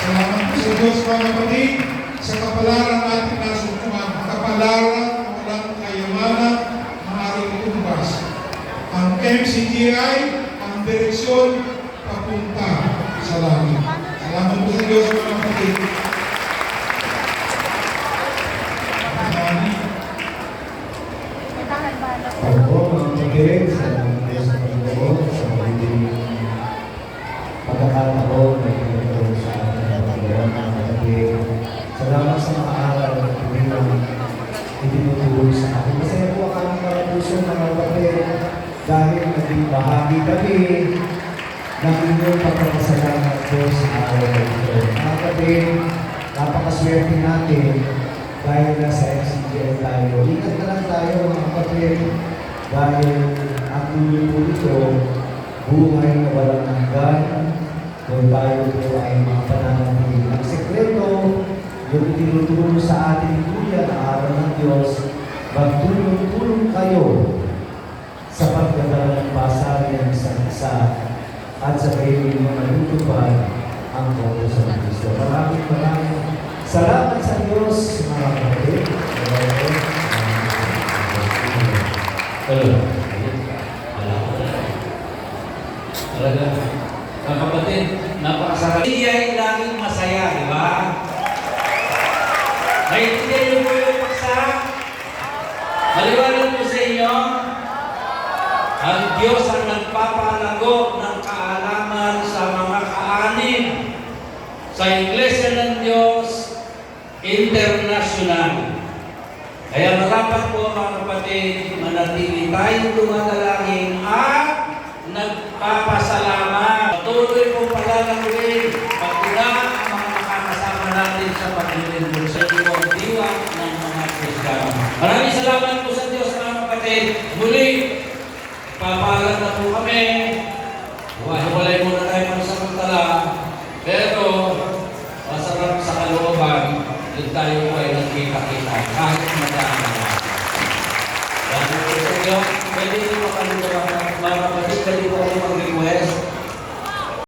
Salamat po sa Diyos, mga kapatid, sa kapalaran ating nasumpungan. Kapalaran, walang kayamanan, maaaring itumbas. Ang MCGI, ang direksyon, papunta sa langit. Salamat po sa Diyos, mga kapatid. Opo, mga kapatid, salamat po sa Panginoon sa magiging pagkakataon na pinagkaroon sa ating Panginoon, mga kapatid. Salamat sa mga aral na Panginoon itinutulong sa atin. Masaya po ang aming mga puso, mga kapatid, dahil naging bahagi kami ng inyong pagpapasalamat po sa araw na ito. Mga kapatid, napakaswerte natin dahil nasa MCGI tayo. Ingat na lang tayo, mga kapatid, dahil ang tuloy po ito, buhay na walang hanggan, kung tayo po ay mga pananatili. Ang sekreto, yung tinutulong sa ating kuya na araw ng Diyos, magtulong-tulong kayo sa pagdadala ng pasari ng isang isa at sa kayo yung malutupad ang kautos ng Kristo. Maraming salamat sa Diyos, mga kapatid. Talaga. Mga kapatid, napakasarap. Hindi ay laging masaya, di ba? Naintindihan niyo po yung paksa? Maliwanag po sa inyo, ang Diyos ang nagpapalago ng kaalaman sa mga kaanin sa Iglesia ng Diyos International. Kaya marapat po, mga kapatid, manatili tayong dumadalangin at nagpapasalamat. Patuloy pong palalagawin pagkula ang mga makakasama natin sa paglilingkod sa ibang diwa ng mga Kristiyano. Maraming salamat po sa Diyos, mga kapatid. Muli, papalag na po kami. Walay muna tayo pansamantala. Pero, masarap sa kalooban, yung tayo po ay nagkita-kita kahit madaan na. Dahil po sa inyo, pwede nyo kami mga kapatid, pwede po kayo mag-request